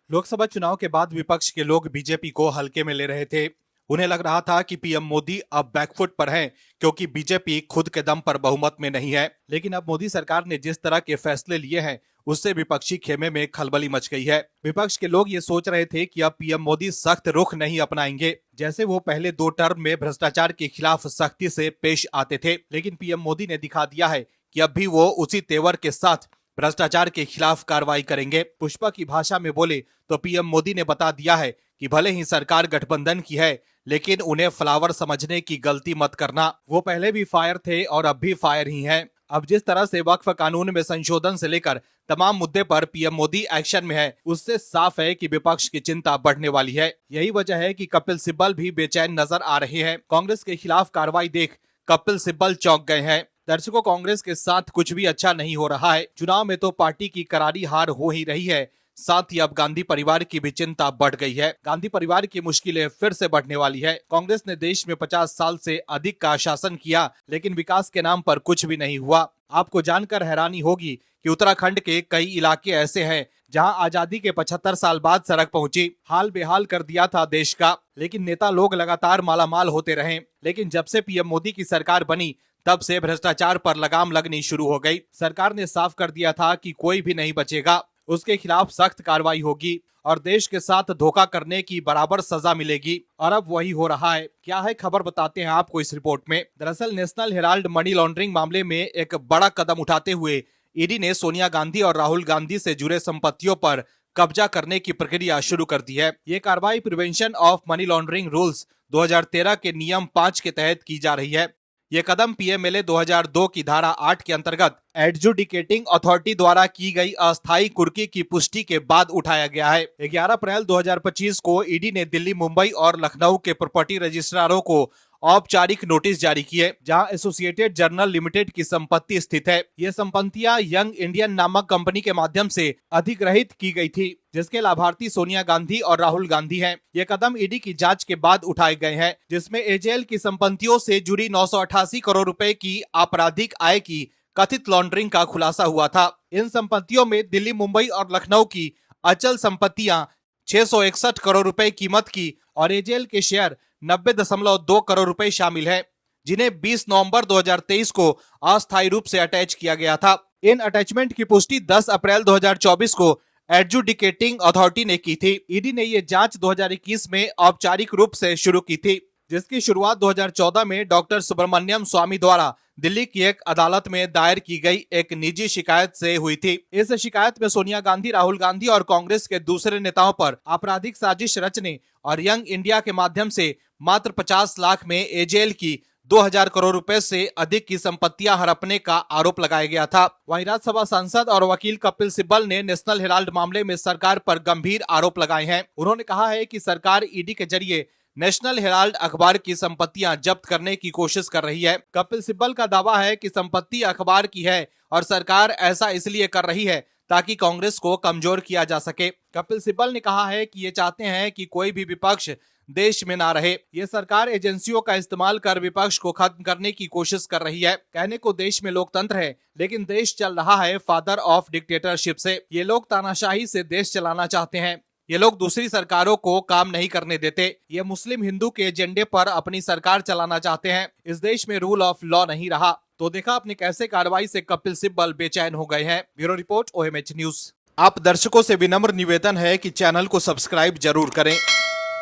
लोकसभा चुनाव के बाद विपक्ष के लोग बीजेपी को हल्के में ले रहे थे। उन्हें लग रहा था कि पीएम मोदी अब बैकफुट पर हैं, क्योंकि बीजेपी खुद के दम पर बहुमत में नहीं है। लेकिन अब मोदी सरकार ने जिस तरह के फैसले लिए हैं, उससे विपक्षी खेमे में खलबली मच गई है। विपक्ष के लोग ये सोच रहे थे कि अब पीएम मोदी सख्त रुख नहीं अपनाएंगे, जैसे वो पहले 2 टर्म में भ्रष्टाचार के खिलाफ सख्ती से पेश आते थे। लेकिन पीएम मोदी ने दिखा दिया है कि अब भी वो उसी तेवर के साथ भ्रष्टाचार के खिलाफ कार्रवाई करेंगे। पुष्पा की भाषा में बोले तो पीएम मोदी ने बता दिया है कि भले ही सरकार गठबंधन की है, लेकिन उन्हें फ्लावर समझने की गलती मत करना। वो पहले भी फायर थे और अब भी फायर ही हैं। अब जिस तरह से वक्फ कानून में संशोधन से लेकर तमाम मुद्दे पर पीएम मोदी एक्शन में है, उससे साफ है कि विपक्ष की चिंता बढ़ने वाली है। यही वजह है कि कपिल सिब्बल भी बेचैन नजर आ रहे हैं। कांग्रेस के खिलाफ कार्रवाई देख कपिल सिब्बल चौंक गए हैं। दर्शकों, कांग्रेस के साथ कुछ भी अच्छा नहीं हो रहा है। चुनाव में तो पार्टी की करारी हार हो ही रही है, साथ ही अब गांधी परिवार की भी चिंता बढ़ गई है। गांधी परिवार की मुश्किलें फिर से बढ़ने वाली है। कांग्रेस ने देश में 50 साल से अधिक का शासन किया, लेकिन विकास के नाम पर कुछ भी नहीं हुआ। आपको जानकर हैरानी होगी कि उत्तराखंड के कई इलाके ऐसे हैं जहां आजादी के 75 साल बाद सड़क पहुंची। हाल बेहाल कर दिया था देश का, लेकिन नेता लोग लगातार मालामाल होते रहे। लेकिन जब से पीएम मोदी की सरकार बनी, तब से भ्रष्टाचार पर लगाम लगनी शुरू हो गई। सरकार ने साफ कर दिया था कि कोई भी नहीं बचेगा, उसके खिलाफ सख्त कार्रवाई होगी और देश के साथ धोखा करने की बराबर सजा मिलेगी। और अब वही हो रहा है। क्या है खबर, बताते हैं आपको इस रिपोर्ट में। दरअसल नेशनल हेराल्ड मनी लॉन्ड्रिंग मामले में एक बड़ा कदम उठाते हुए ईडी ने सोनिया गांधी और राहुल गांधी से जुड़े संपत्तियों पर कब्जा करने की प्रक्रिया शुरू कर दी है। ये कार्रवाई prevention of money laundering rules 2013 के नियम 5 के तहत की जा रही है। ये कदम पीएमएलए 2002 की धारा 8 के अंतर्गत एडजुडिकेटिंग अथॉरिटी द्वारा की गई अस्थायी कुर्की की पुष्टि के बाद उठाया गया है। 11 अप्रैल 2025 को ईडी ने दिल्ली, मुंबई और लखनऊ के प्रॉपर्टी रजिस्ट्रारों को औपचारिक नोटिस जारी किए, जहां एसोसिएटेड जर्नल लिमिटेड की संपत्ति स्थित है। ये संपत्तियां यंग इंडियन नामक कंपनी के माध्यम से अधिग्रहित की गई थी, जिसके लाभार्थी सोनिया गांधी और राहुल गांधी हैं। ये कदम ईडी की जांच के बाद उठाए गए हैं, जिसमें एजेएल की संपत्तियों से जुड़ी 988 करोड़ रुपए की आपराधिक आय की कथित लॉन्ड्रिंग का खुलासा हुआ था। इन संपत्तियों में दिल्ली, मुंबई और लखनऊ की अचल संपत्तियां 661 करोड़ रुपए कीमत की और एजेएल के शेयर 90.2 करोड़ रुपए शामिल है, जिन्हें 20 नवंबर 2023 को अस्थायी रूप से अटैच किया गया था। इन अटैचमेंट की पुष्टि 10 अप्रैल 2024 को एडजुडिकेटिंग अथॉरिटी ने की थी। ईडी ने ये जांच 2021 में औपचारिक रूप से शुरू की थी, जिसकी शुरुआत 2014 में डॉक्टर सुब्रमण्यम स्वामी द्वारा दिल्ली की एक अदालत में दायर की गई एक निजी शिकायत से हुई थी। इस शिकायत में सोनिया गांधी, राहुल गांधी और कांग्रेस के दूसरे नेताओं पर आपराधिक साजिश रचने और यंग इंडिया के माध्यम से मात्र 50 लाख में एजेएल की 2000 करोड़ रुपए से अधिक की संपत्तियां हड़पने का आरोप लगाया गया था। वहीं राज्यसभा सांसद और वकील कपिल सिब्बल ने नेशनल हेराल्ड मामले में सरकार पर गंभीर आरोप लगाए हैं। उन्होंने कहा है कि सरकार ईडी के जरिए नेशनल हेराल्ड अखबार की संपत्तियां जब्त करने की कोशिश कर रही है। कपिल सिब्बल का दावा है कि संपत्ति अखबार की है और सरकार ऐसा इसलिए कर रही है ताकि कांग्रेस को कमजोर किया जा सके। कपिल सिब्बल ने कहा है कि ये चाहते हैं कि कोई भी विपक्ष देश में ना रहे। ये सरकार एजेंसियों का इस्तेमाल कर विपक्ष को खत्म करने की कोशिश कर रही है। कहने को देश में लोकतंत्र है, लेकिन देश चल रहा है फादर ऑफ डिक्टेटरशिप से। ये लोग तानाशाही से देश चलाना चाहते हैं। ये लोग दूसरी सरकारों को काम नहीं करने देते। ये मुस्लिम हिंदू के एजेंडे पर अपनी सरकार चलाना चाहते हैं। इस देश में रूल ऑफ लॉ नहीं रहा। तो देखा आपने कैसे कार्रवाई से कपिल सिब्बल बेचैन हो गए हैं। Bureau report, OMH news. आप दर्शकों से विनम्र निवेदन है कि चैनल को सब्सक्राइब जरूर करें।